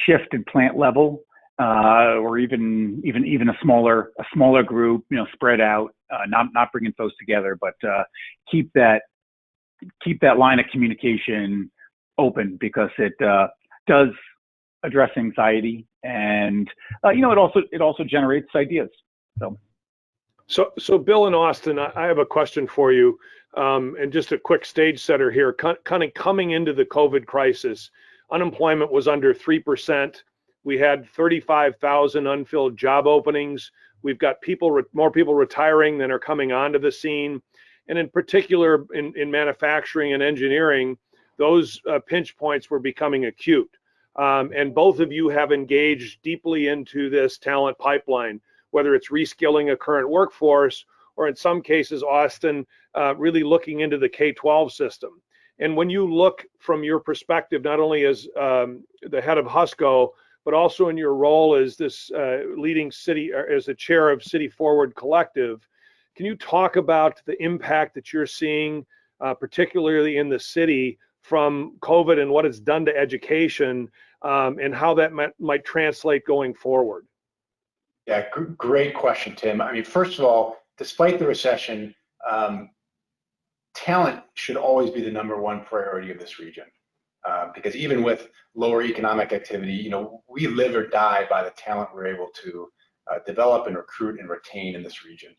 shift and plant level, or even a smaller group, spread out, not bringing folks together, but keep that keep that line of communication open, because it does address anxiety, and it also generates ideas. So Bill and Austin, I have a question for you, and just a quick stage setter here. Kind of coming into the COVID crisis, unemployment was under 3%. We had 35,000 unfilled job openings. We've got more people retiring than are coming onto the scene. And in particular, in manufacturing and engineering, those pinch points were becoming acute. And both of you have engaged deeply into this talent pipeline, whether it's reskilling a current workforce, or in some cases, Austin, really looking into the K-12 system. And when you look from your perspective, not only as the head of Husco, but also in your role as this leading city, or as the chair of City Forward Collective, can you talk about the impact that you're seeing, particularly in the city, from COVID and what it's done to education, and how that might translate going forward? Yeah, great question, Tim. I mean, first of all, despite the recession, talent should always be the #1 priority of this region. Because even with lower economic activity, we live or die by the talent we're able to develop and recruit and retain in this region.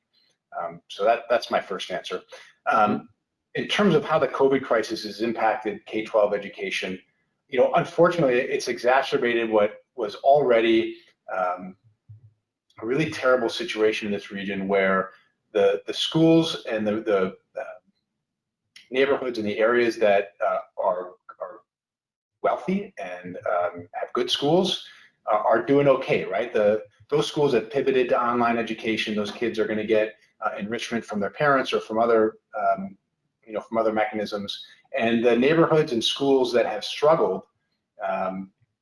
So that's my first answer. In terms of how the COVID crisis has impacted K-12 education, unfortunately, it's exacerbated what was already a really terrible situation in this region, where the schools and the neighborhoods and the areas that are wealthy and have good schools are doing okay, right? Those schools that pivoted to online education, those kids are going to get enrichment from their parents or from other mechanisms. And the neighborhoods and schools that have struggled,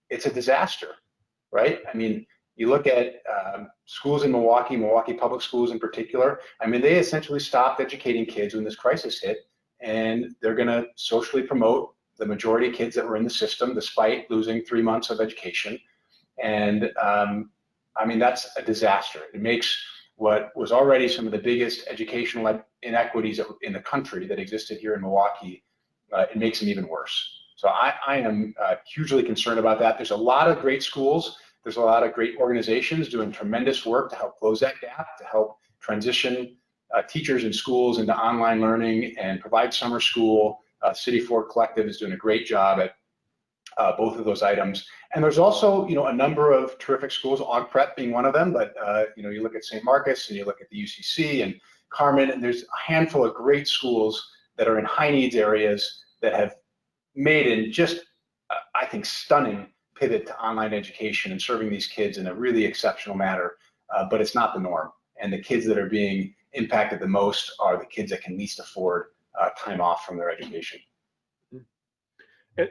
it's a disaster, right? I mean, you look at schools in Milwaukee Public Schools in particular. I mean, they essentially stopped educating kids when this crisis hit, and they're going to socially promote the majority of kids that were in the system, despite losing 3 months of education. And I mean, that's a disaster. It makes what was already some of the biggest educational inequities in the country that existed here in Milwaukee, it makes them even worse. So I am hugely concerned about that. There's a lot of great schools. There's a lot of great organizations doing tremendous work to help close that gap, to help transition teachers and schools into online learning and provide summer school. City Forward Collective is doing a great job at both of those items. And there's also, a number of terrific schools, Aug Prep being one of them, but you look at St. Marcus and you look at the UCC and Carmen, and there's a handful of great schools that are in high needs areas that have made in just, I think, stunning pivot to online education and serving these kids in a really exceptional manner, but it's not the norm. And the kids that are being impacted the most are the kids that can least afford time off from their education.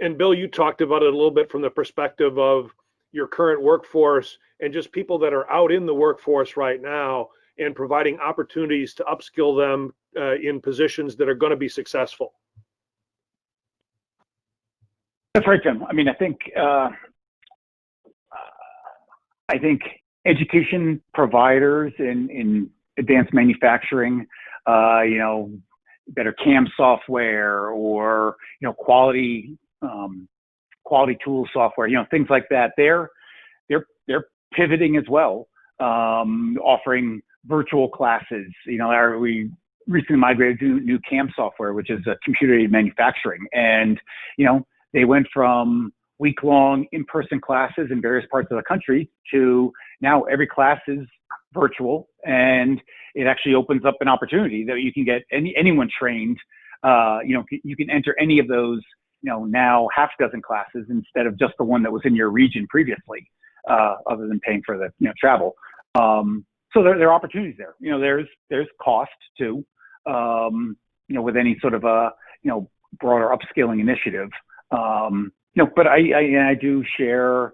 And Bill, you talked about it a little bit from the perspective of your current workforce and just people that are out in the workforce right now, and providing opportunities to upskill them in positions that are going to be successful. That's right, Jim. I mean, I think education providers in advanced manufacturing, better CAM software, or quality tool software, things like that. They're pivoting as well, offering virtual classes. We recently migrated to new CAM software, which is computer-aided manufacturing, and they went from week-long in-person classes in various parts of the country to now every class is virtual, and it actually opens up an opportunity that you can get anyone trained. You can enter any of those, now half dozen classes instead of just the one that was in your region previously, other than paying for the travel. So there are opportunities there. There's cost too, with any sort of a broader upskilling initiative. But I do share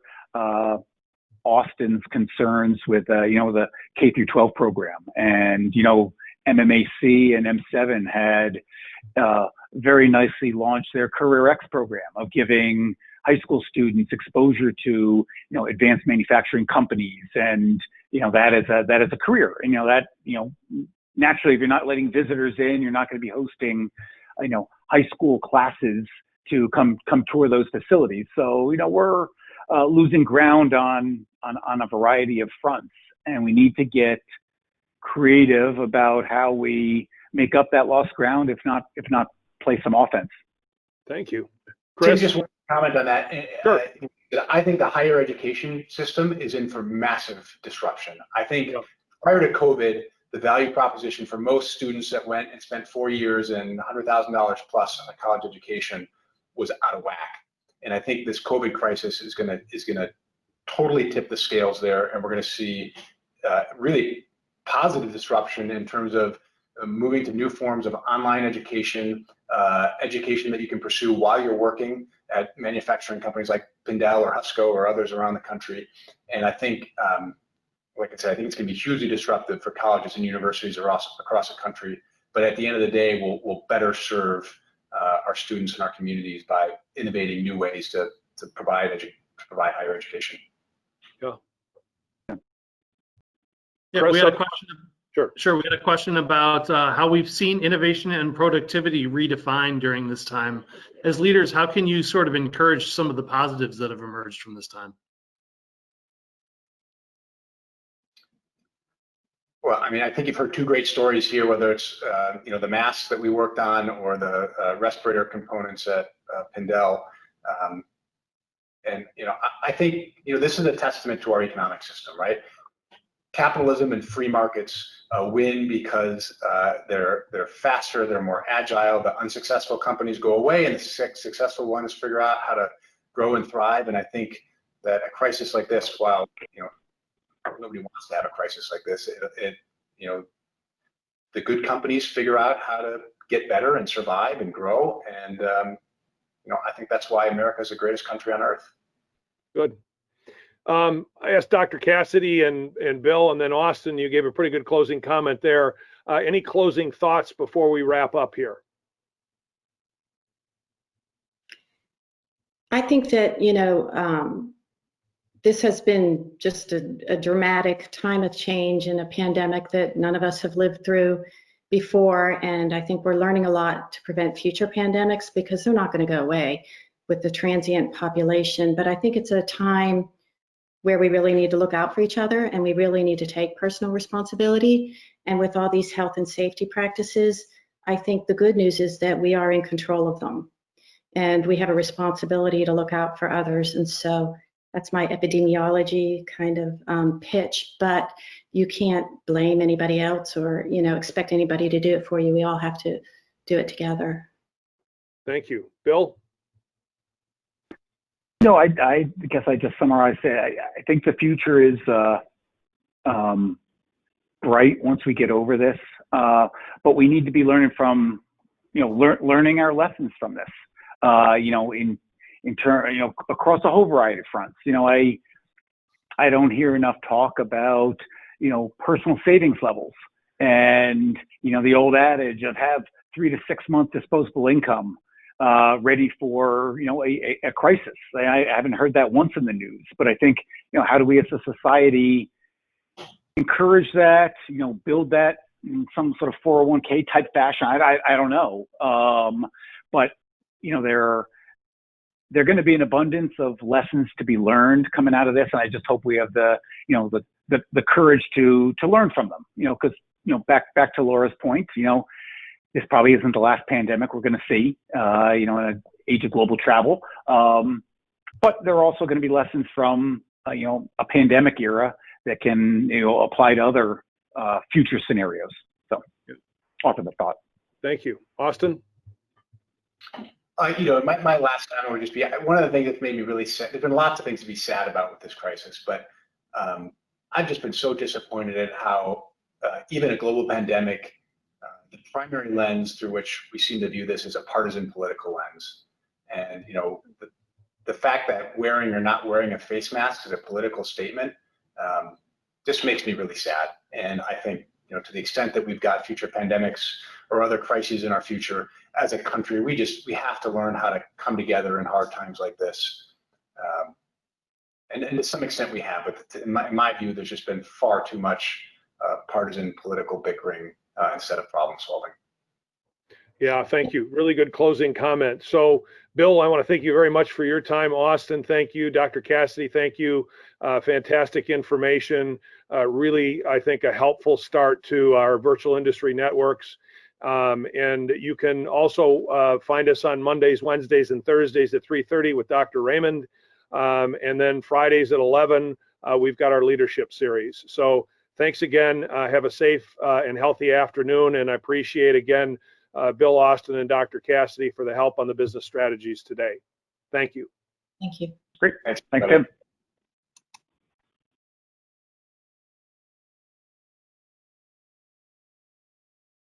Austin's concerns with the K through 12 program, and MMAC and M7 had very nicely launched their Career X program of giving high school students exposure to advanced manufacturing companies, and that is a career. And naturally, if you're not letting visitors in, you're not going to be hosting high school classes to come tour those facilities. So, we're losing ground on a variety of fronts, and we need to get creative about how we make up that lost ground, if not play some offense. Thank you. Tim, Chris? just one comment on that. Sure. I think the higher education system is in for massive disruption. I think prior to COVID, the value proposition for most students that went and spent 4 years and $100,000 plus on a college education was out of whack. And I think this COVID crisis is gonna totally tip the scales there, and we're gonna see really positive disruption in terms of moving to new forms of online education, education that you can pursue while you're working at manufacturing companies like Pindel or Husco or others around the country. And I think, like I said, I think it's going to be hugely disruptive for colleges and universities across the country. But at the end of the day, we'll better serve our students and our communities by innovating new ways to provide higher education. Yeah, Chris, we had a question. Sure. We had a question about how we've seen innovation and productivity redefined during this time. As leaders, how can you sort of encourage some of the positives that have emerged from this time? Well, I mean, I think you've heard two great stories here, whether it's the masks that we worked on or the respirator components at Pindel. And I think this is a testament to our economic system, right? Capitalism and free markets win because they're faster, they're more agile. The unsuccessful companies go away, and the successful ones figure out how to grow and thrive. And I think that a crisis like this, while nobody wants to have a crisis like this, the good companies figure out how to get better and survive and grow. And I think that's why America is the greatest country on earth. Good. I asked Dr. Cassidy and Bill, and then Austin, you gave a pretty good closing comment there. Any closing thoughts before we wrap up here? I think that, this has been just a dramatic time of change and a pandemic that none of us have lived through before. And I think we're learning a lot to prevent future pandemics, because they're not going to go away with the transient population. But I think it's a time where we really need to look out for each other, and we really need to take personal responsibility. And with all these health and safety practices, I think the good news is that we are in control of them, and we have a responsibility to look out for others. And so that's my epidemiology kind of pitch, but you can't blame anybody else or, expect anybody to do it for you. We all have to do it together. Thank you. Bill? I guess I just summarized it. I think the future is bright once we get over this, but we need to be learning from, learning our lessons from this, in turn, across a whole variety of fronts. I don't hear enough talk about, personal savings levels and, the old adage of have 3 to 6 month disposable income ready for, a crisis. I haven't heard that once in the news, but I think, how do we as a society encourage that, build that in some sort of 401k type fashion? I don't know. But, there are going to be an abundance of lessons to be learned coming out of this. And I just hope we have the courage to learn from them, because, back to Laura's point, this probably isn't the last pandemic we're going to see, in an age of global travel. But there are also going to be lessons from, a pandemic era that can, apply to other future scenarios. So, offer the thought. Thank you. Austin? My last comment would just be, one of the things that's made me really sad. There's been lots of things to be sad about with this crisis, but I've just been so disappointed at how even a global pandemic, the primary lens through which we seem to view this is a partisan political lens. And, the fact that wearing or not wearing a face mask is a political statement just makes me really sad. And I think, to the extent that we've got future pandemics or other crises in our future as a country, we have to learn how to come together in hard times like this. And to some extent we have, but in my view, there's just been far too much partisan political bickering instead of problem solving. Yeah, thank you. Really good closing comment. So, Bill, I want to thank you very much for your time. Austin, thank you. Dr. Cassidy, thank you. Fantastic information. Really, I think, a helpful start to our virtual industry networks. And you can also find us on Mondays, Wednesdays, and Thursdays at 3:30 with Dr. Raymond. And then Fridays at 11, we've got our leadership series. So thanks again. Have a safe and healthy afternoon. And I appreciate, again, Bill Austin and Dr. Cassidy for the help on the business strategies today. Thank you. Thank you. Great. Thanks, Thanks, everybody. Tim.